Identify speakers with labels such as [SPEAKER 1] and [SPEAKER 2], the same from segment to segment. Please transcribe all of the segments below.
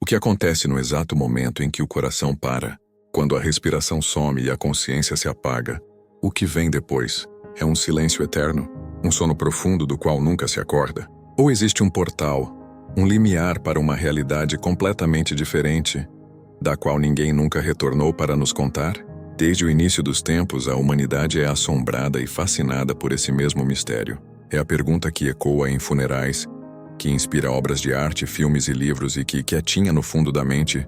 [SPEAKER 1] O que acontece no exato momento em que o coração para, quando a respiração some e a consciência se apaga? O que vem depois? É um silêncio eterno? Um sono profundo do qual nunca se acorda? Ou existe um portal, um limiar para uma realidade completamente diferente, da qual ninguém nunca retornou para nos contar? Desde o início dos tempos, a humanidade é assombrada e fascinada por esse mesmo mistério. É a pergunta que ecoa em funerais, que inspira obras de arte, filmes e livros e que, quietinha no fundo da mente,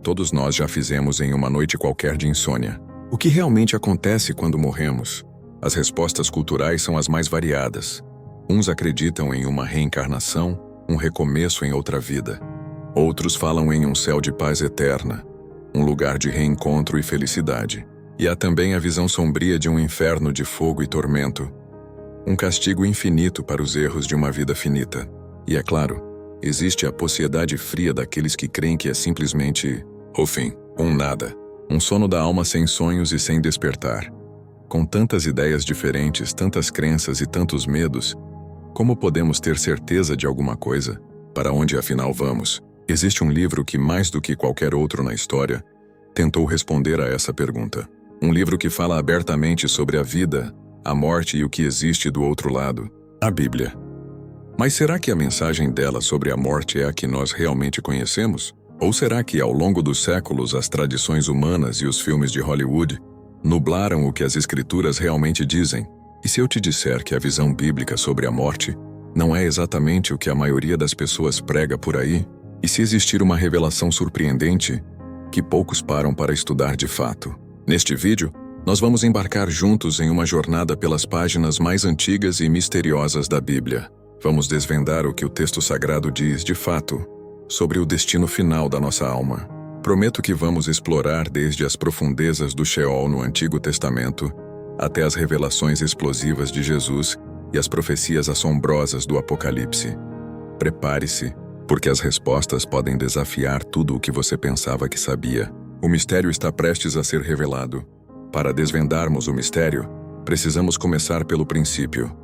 [SPEAKER 1] todos nós já fizemos em uma noite qualquer de insônia. O que realmente acontece quando morremos? As respostas culturais são as mais variadas. Uns acreditam em uma reencarnação, um recomeço em outra vida. Outros falam em um céu de paz eterna, um lugar de reencontro e felicidade. E há também a visão sombria de um inferno de fogo e tormento, um castigo infinito para os erros de uma vida finita. E é claro, existe a pociedade fria daqueles que creem que é simplesmente o fim, um nada, um sono da alma sem sonhos e sem despertar. Com tantas ideias diferentes, tantas crenças e tantos medos, como podemos ter certeza de alguma coisa? Para onde afinal vamos? Existe um livro que, mais do que qualquer outro na história, tentou responder a essa pergunta. Um livro que fala abertamente sobre a vida, a morte e o que existe do outro lado, a Bíblia. Mas será que a mensagem dela sobre a morte é a que nós realmente conhecemos? Ou será que, ao longo dos séculos, as tradições humanas e os filmes de Hollywood nublaram o que as escrituras realmente dizem? E se eu te disser que a visão bíblica sobre a morte não é exatamente o que a maioria das pessoas prega por aí? E se existir uma revelação surpreendente que poucos param para estudar de fato? Neste vídeo, nós vamos embarcar juntos em uma jornada pelas páginas mais antigas e misteriosas da Bíblia. Vamos desvendar o que o texto sagrado diz, de fato, sobre o destino final da nossa alma. Prometo que vamos explorar desde as profundezas do Sheol no Antigo Testamento até as revelações explosivas de Jesus e as profecias assombrosas do Apocalipse. Prepare-se, porque as respostas podem desafiar tudo o que você pensava que sabia. O mistério está prestes a ser revelado. Para desvendarmos o mistério, precisamos começar pelo princípio.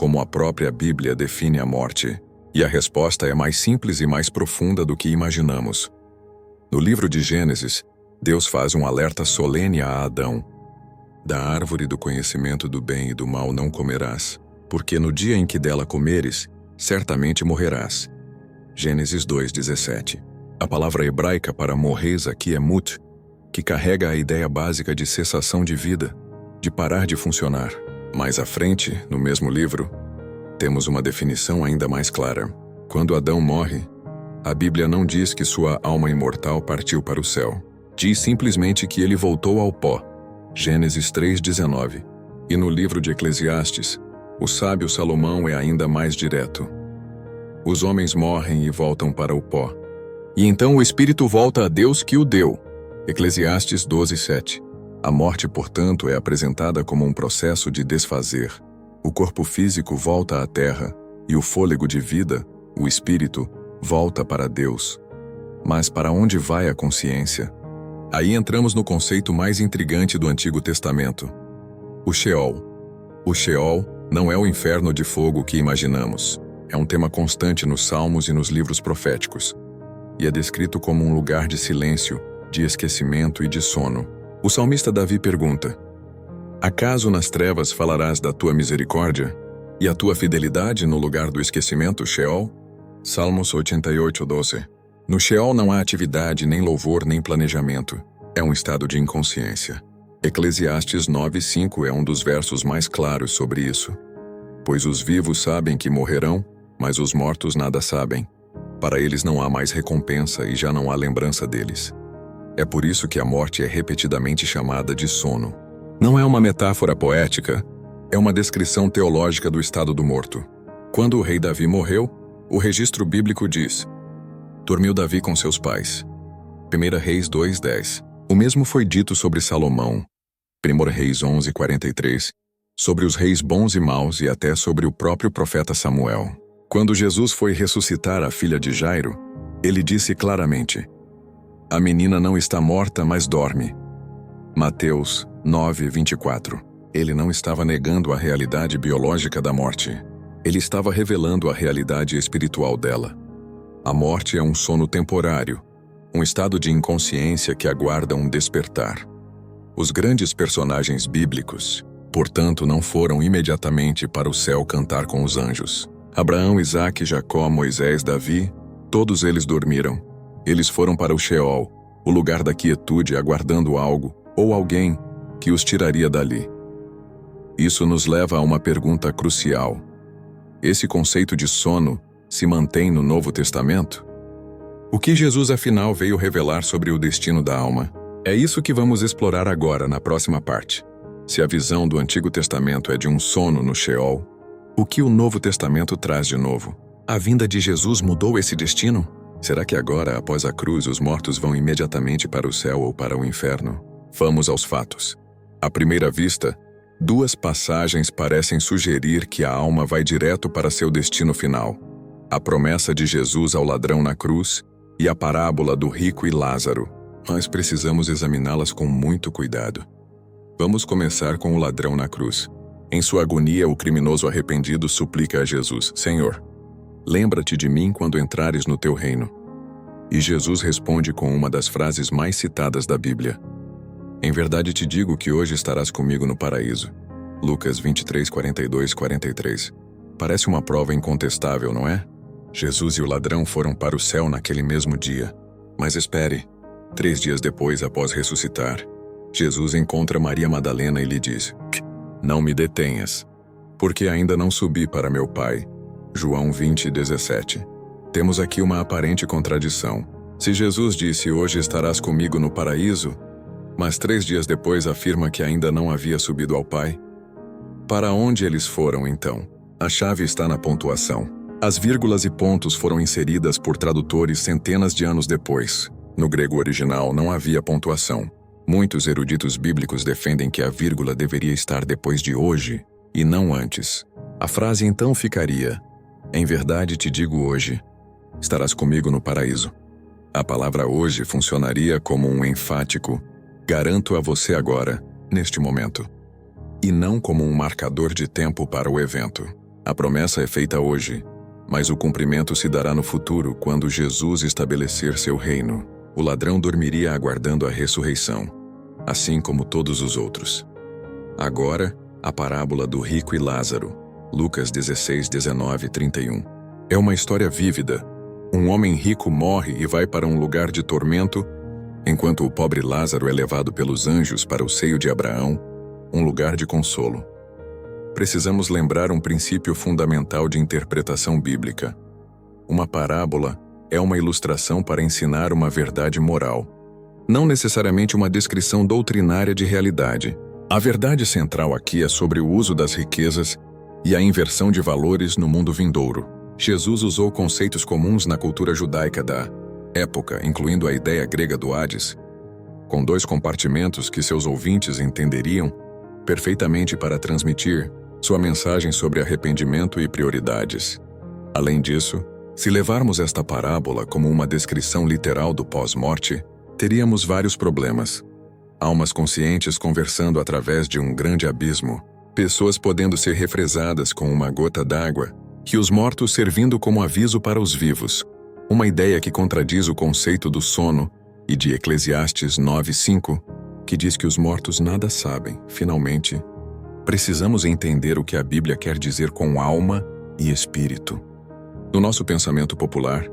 [SPEAKER 1] Como a própria Bíblia define a morte. E a resposta é mais simples e mais profunda do que imaginamos. No livro de Gênesis, Deus faz um alerta solene a Adão. Da árvore do conhecimento do bem e do mal não comerás, porque no dia em que dela comeres, certamente morrerás. Gênesis 2:17. A palavra hebraica para morreis aqui é mut, que carrega a ideia básica de cessação de vida, de parar de funcionar. Mais à frente, no mesmo livro, temos uma definição ainda mais clara. Quando Adão morre, a Bíblia não diz que sua alma imortal partiu para o céu. Diz simplesmente que ele voltou ao pó. Gênesis 3:19. E no livro de Eclesiastes, o sábio Salomão é ainda mais direto. Os homens morrem e voltam para o pó. E então o espírito volta a Deus que o deu. Eclesiastes 12:7. A morte, portanto, é apresentada como um processo de desfazer. O corpo físico volta à terra, e o fôlego de vida, o espírito, volta para Deus. Mas para onde vai a consciência? Aí entramos no conceito mais intrigante do Antigo Testamento: o Sheol. O Sheol não é o inferno de fogo que imaginamos. É um tema constante nos Salmos e nos livros proféticos. E é descrito como um lugar de silêncio, de esquecimento e de sono. O salmista Davi pergunta: acaso nas trevas falarás da tua misericórdia e a tua fidelidade no lugar do esquecimento, Sheol? Salmos 88:12. No Sheol não há atividade, nem louvor, nem planejamento. É um estado de inconsciência. Eclesiastes 9:5 é um dos versos mais claros sobre isso. Pois os vivos sabem que morrerão, mas os mortos nada sabem. Para eles não há mais recompensa e já não há lembrança deles. É por isso que a morte é repetidamente chamada de sono. Não é uma metáfora poética, é uma descrição teológica do estado do morto. Quando o rei Davi morreu, o registro bíblico diz: dormiu Davi com seus pais. 1 Reis 2:10. O mesmo foi dito sobre Salomão. 1 Reis 11:43. Sobre os reis bons e maus e até sobre o próprio profeta Samuel. Quando Jesus foi ressuscitar a filha de Jairo, ele disse claramente: a menina não está morta, mas dorme. Mateus 9:24. Ele não estava negando a realidade biológica da morte. Ele estava revelando a realidade espiritual dela. A morte é um sono temporário, um estado de inconsciência que aguarda um despertar. Os grandes personagens bíblicos, portanto, não foram imediatamente para o céu cantar com os anjos. Abraão, Isaque, Jacó, Moisés, Davi, todos eles dormiram. Eles foram para o Sheol, o lugar da quietude, aguardando algo ou alguém que os tiraria dali. Isso nos leva a uma pergunta crucial. Esse conceito de sono se mantém no Novo Testamento? O que Jesus afinal veio revelar sobre o destino da alma? É isso que vamos explorar agora na próxima parte. Se a visão do Antigo Testamento é de um sono no Sheol, o que o Novo Testamento traz de novo? A vinda de Jesus mudou esse destino? Será que agora, após a cruz, os mortos vão imediatamente para o céu ou para o inferno? Vamos aos fatos. À primeira vista, duas passagens parecem sugerir que a alma vai direto para seu destino final: a promessa de Jesus ao ladrão na cruz e a parábola do rico e Lázaro. Mas precisamos examiná-las com muito cuidado. Vamos começar com o ladrão na cruz. Em sua agonia, o criminoso arrependido suplica a Jesus: Senhor, lembra-te de mim quando entrares no teu reino. E Jesus responde com uma das frases mais citadas da Bíblia: Em verdade te digo que hoje estarás comigo no paraíso. Lucas 23, 42, 43. Parece uma prova incontestável, não é? Jesus e o ladrão foram para o céu naquele mesmo dia. Mas espere, 3 dias depois, após ressuscitar, Jesus encontra Maria Madalena e lhe diz: Não me detenhas, porque ainda não subi para meu Pai. João 20, 17. Temos aqui uma aparente contradição. Se Jesus disse: Hoje estarás comigo no paraíso, mas 3 dias depois afirma que ainda não havia subido ao Pai, para onde eles foram então? A chave está na pontuação. As vírgulas e pontos foram inseridas por tradutores centenas de anos depois. No grego original não havia pontuação. Muitos eruditos bíblicos defendem que a vírgula deveria estar depois de hoje e não antes. A frase então ficaria: Em verdade te digo hoje, estarás comigo no paraíso. A palavra hoje funcionaria como um enfático: garanto a você agora, neste momento. E não como um marcador de tempo para o evento. A promessa é feita hoje, mas o cumprimento se dará no futuro, quando Jesus estabelecer seu reino. O ladrão dormiria aguardando a ressurreição, assim como todos os outros. Agora, a parábola do rico e Lázaro, Lucas 16, 19 e 31. É uma história vívida. Um homem rico morre e vai para um lugar de tormento, enquanto o pobre Lázaro é levado pelos anjos para o seio de Abraão, um lugar de consolo. Precisamos lembrar um princípio fundamental de interpretação bíblica. Uma parábola é uma ilustração para ensinar uma verdade moral, não necessariamente uma descrição doutrinária de realidade. A verdade central aqui é sobre o uso das riquezas e a inversão de valores no mundo vindouro. Jesus usou conceitos comuns na cultura judaica da época, incluindo a ideia grega do Hades, com 2 compartimentos que seus ouvintes entenderiam perfeitamente para transmitir sua mensagem sobre arrependimento e prioridades. Além disso, se levarmos esta parábola como uma descrição literal do pós-morte, teríamos vários problemas. Almas conscientes conversando através de um grande abismo, pessoas podendo ser refresadas com uma gota d'água, e os mortos servindo como aviso para os vivos. Uma ideia que contradiz o conceito do sono e de Eclesiastes 9:5, que diz que os mortos nada sabem. Finalmente, precisamos entender o que a Bíblia quer dizer com alma e espírito. No nosso pensamento popular,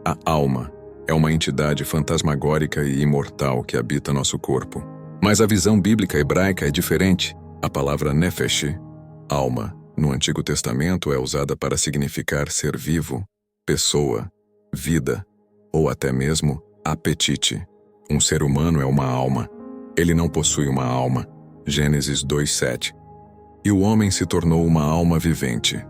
[SPEAKER 1] a alma é uma entidade fantasmagórica e imortal que habita nosso corpo. Mas a visão bíblica hebraica é diferente. A palavra nefesh, alma, no Antigo Testamento é usada para significar ser vivo, pessoa, vida, ou até mesmo apetite. Um ser humano é uma alma. Ele não possui uma alma. Gênesis 2:7. E o homem se tornou uma alma vivente.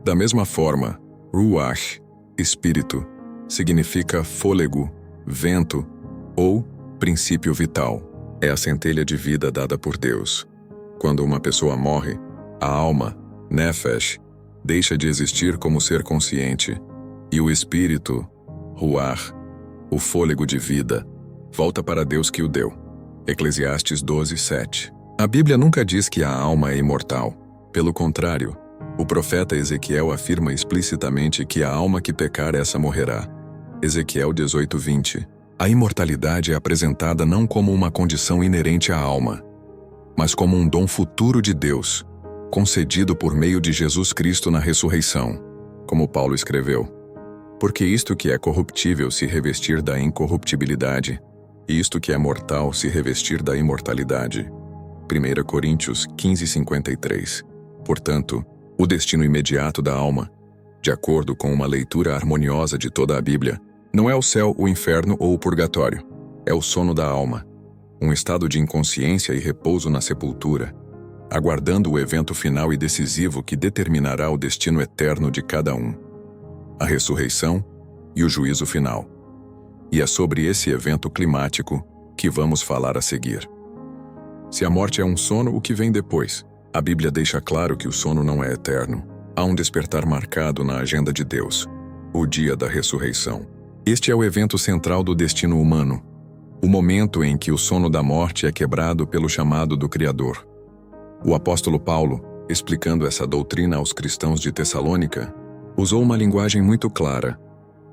[SPEAKER 1] Da mesma forma, ruach, espírito, significa fôlego, vento ou princípio vital. É a centelha de vida dada por Deus. Quando uma pessoa morre, a alma, nefesh, deixa de existir como ser consciente, e o espírito, ruach, o fôlego de vida, volta para Deus que o deu. Eclesiastes 12:7. A Bíblia nunca diz que a alma é imortal. Pelo contrário, O profeta Ezequiel afirma explicitamente que a alma que pecar, essa morrerá. Ezequiel 18:20. A imortalidade é apresentada não como uma condição inerente à alma, mas como um dom futuro de Deus, concedido por meio de Jesus Cristo na ressurreição, como Paulo escreveu. Porque isto que é corruptível se revestir da incorruptibilidade, e isto que é mortal se revestir da imortalidade. 1 Coríntios 15:53. Portanto, o destino imediato da alma, de acordo com uma leitura harmoniosa de toda a Bíblia, não é o céu, o inferno ou o purgatório. É o sono da alma, um estado de inconsciência e repouso na sepultura, aguardando o evento final e decisivo que determinará o destino eterno de cada um: a ressurreição e o juízo final. E é sobre esse evento climático que vamos falar a seguir. Se a morte é um sono, o que vem depois? A Bíblia deixa claro que o sono não é eterno. Há um despertar marcado na agenda de Deus: o dia da ressurreição. Este é o evento central do destino humano, o momento em que o sono da morte é quebrado pelo chamado do Criador. O apóstolo Paulo, explicando essa doutrina aos cristãos de Tessalônica, usou uma linguagem muito clara.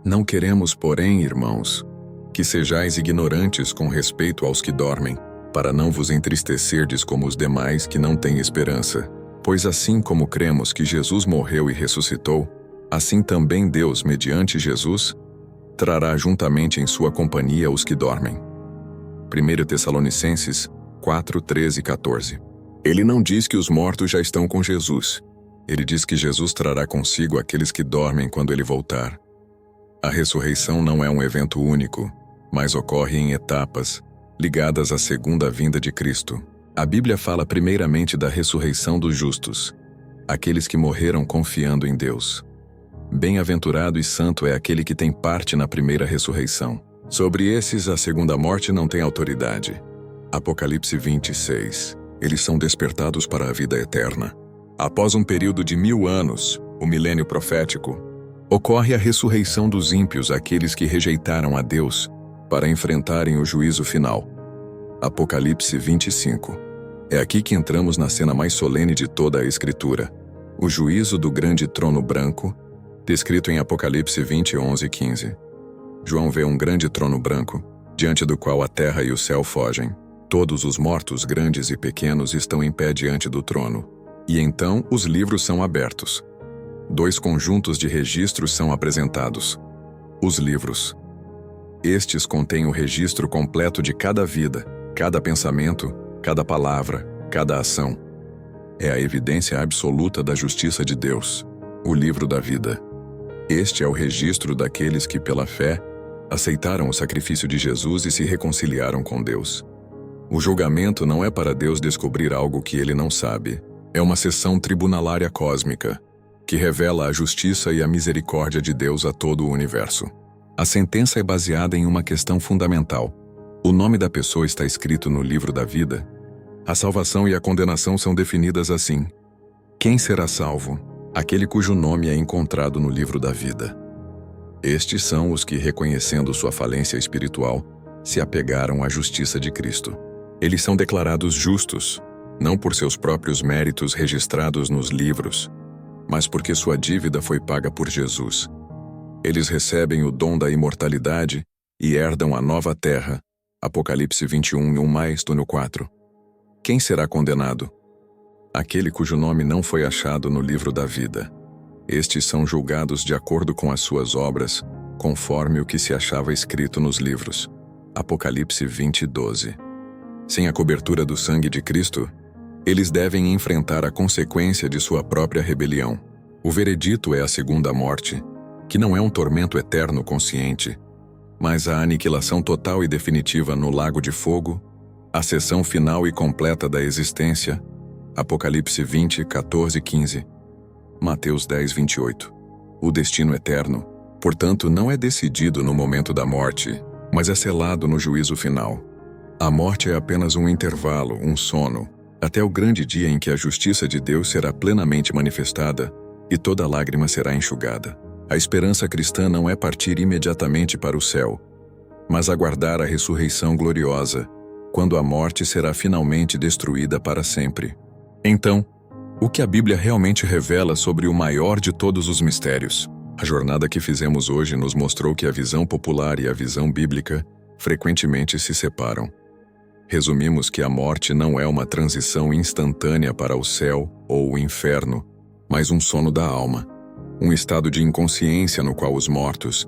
[SPEAKER 1] Não queremos, porém, irmãos, que sejais ignorantes com respeito aos que dormem, para não vos entristecerdes como os demais que não têm esperança. Pois assim como cremos que Jesus morreu e ressuscitou, assim também Deus, mediante Jesus, trará juntamente em sua companhia os que dormem. 1 Tessalonicenses 4, 13 e 14. Ele não diz que os mortos já estão com Jesus. Ele diz que Jesus trará consigo aqueles que dormem quando ele voltar. A ressurreição não é um evento único, mas ocorre em etapas, ligadas à segunda vinda de Cristo. A Bíblia fala primeiramente da ressurreição dos justos, aqueles que morreram confiando em Deus. Bem-aventurado e santo é aquele que tem parte na primeira ressurreição. Sobre esses, a segunda morte não tem autoridade. Apocalipse 26. Eles são despertados para a vida eterna. Após um período de 1000 anos, o milênio profético, ocorre a ressurreição dos ímpios, aqueles que rejeitaram a Deus, para enfrentarem o juízo final. Apocalipse 25. É aqui que entramos na cena mais solene de toda a Escritura: o juízo do grande trono branco, descrito em Apocalipse 20, 11 e 15. João vê um grande trono branco, diante do qual a terra e o céu fogem. Todos os mortos, grandes e pequenos, estão em pé diante do trono. E então os livros são abertos. 2 conjuntos de registros são apresentados. Os livros. Estes contêm o registro completo de cada vida, cada pensamento, cada palavra, cada ação. É a evidência absoluta da justiça de Deus, o livro da vida. Este é o registro daqueles que, pela fé, aceitaram o sacrifício de Jesus e se reconciliaram com Deus. O julgamento não é para Deus descobrir algo que ele não sabe. É uma sessão tribunalária cósmica, que revela a justiça e a misericórdia de Deus a todo o universo. A sentença é baseada em uma questão fundamental. O nome da pessoa está escrito no livro da vida. A salvação e a condenação são definidas assim: quem será salvo? Aquele cujo nome é encontrado no livro da vida. Estes são os que, reconhecendo sua falência espiritual, se apegaram à justiça de Cristo. Eles são declarados justos, não por seus próprios méritos registrados nos livros, mas porque sua dívida foi paga por Jesus. Eles recebem o dom da imortalidade e herdam a nova terra. Apocalipse 21, 1-4. Quem será condenado? Aquele cujo nome não foi achado no livro da vida. Estes são julgados de acordo com as suas obras, conforme o que se achava escrito nos livros. Apocalipse 20, 12. Sem a cobertura do sangue de Cristo, eles devem enfrentar a consequência de sua própria rebelião. O veredito é a segunda morte, que não é um tormento eterno consciente, mas a aniquilação total e definitiva no lago de fogo, a sessão final e completa da existência. Apocalipse 20, 14 e 15. Mateus 10, 28. O destino eterno, portanto, não é decidido no momento da morte, mas é selado no juízo final. A morte é apenas um intervalo, um sono, até o grande dia em que a justiça de Deus será plenamente manifestada e toda lágrima será enxugada. A esperança cristã não é partir imediatamente para o céu, mas aguardar a ressurreição gloriosa, quando a morte será finalmente destruída para sempre. Então, O que a Bíblia realmente revela sobre o maior de todos os mistérios? A jornada que fizemos hoje nos mostrou que a visão popular e a visão bíblica frequentemente se separam. Resumimos que a morte não é uma transição instantânea para o céu ou o inferno, mas um sono da alma, um estado de inconsciência no qual os mortos,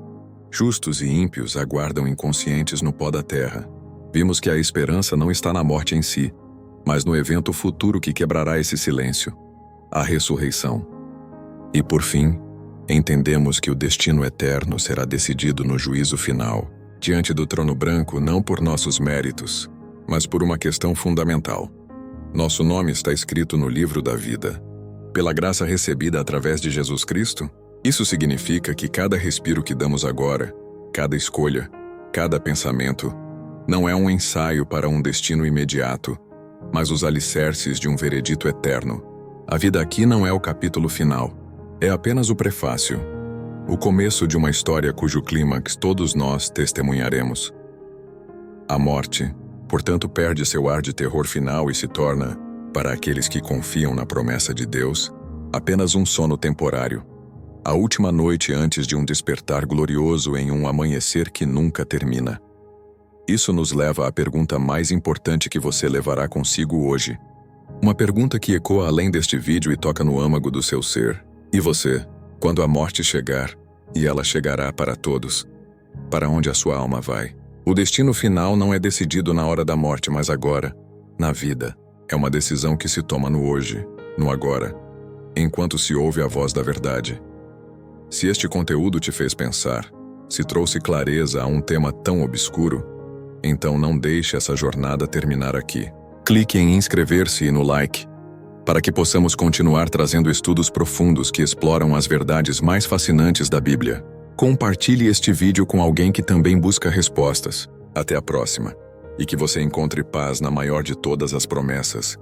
[SPEAKER 1] justos e ímpios, aguardam inconscientes no pó da terra. Vimos que a esperança não está na morte em si, mas no evento futuro que quebrará esse silêncio, a ressurreição. E por fim, entendemos que o destino eterno será decidido no juízo final, diante do trono branco, não por nossos méritos, mas por uma questão fundamental. Nosso nome está escrito no livro da vida. Pela graça recebida através de Jesus Cristo, isso significa que cada respiro que damos agora, cada escolha, cada pensamento, não é um ensaio para um destino imediato, mas os alicerces de um veredito eterno. A vida aqui não é o capítulo final, é apenas o prefácio, o começo de uma história cujo clímax todos nós testemunharemos. A morte, portanto, perde seu ar de terror final e se torna, para aqueles que confiam na promessa de Deus, apenas um sono temporário. A última noite antes de um despertar glorioso em um amanhecer que nunca termina. Isso nos leva à pergunta mais importante que você levará consigo hoje. Uma pergunta que ecoa além deste vídeo e toca no âmago do seu ser. E você, quando a morte chegar, e ela chegará para todos, para onde a sua alma vai? O destino final não é decidido na hora da morte, mas agora, na vida. É uma decisão que se toma no hoje, no agora, enquanto se ouve a voz da verdade. Se este conteúdo te fez pensar, se trouxe clareza a um tema tão obscuro, então não deixe essa jornada terminar aqui. Clique em inscrever-se e no like, para que possamos continuar trazendo estudos profundos que exploram as verdades mais fascinantes da Bíblia. Compartilhe este vídeo com alguém que também busca respostas. Até a próxima. E que você encontre paz na maior de todas as promessas,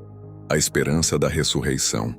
[SPEAKER 1] a esperança da ressurreição.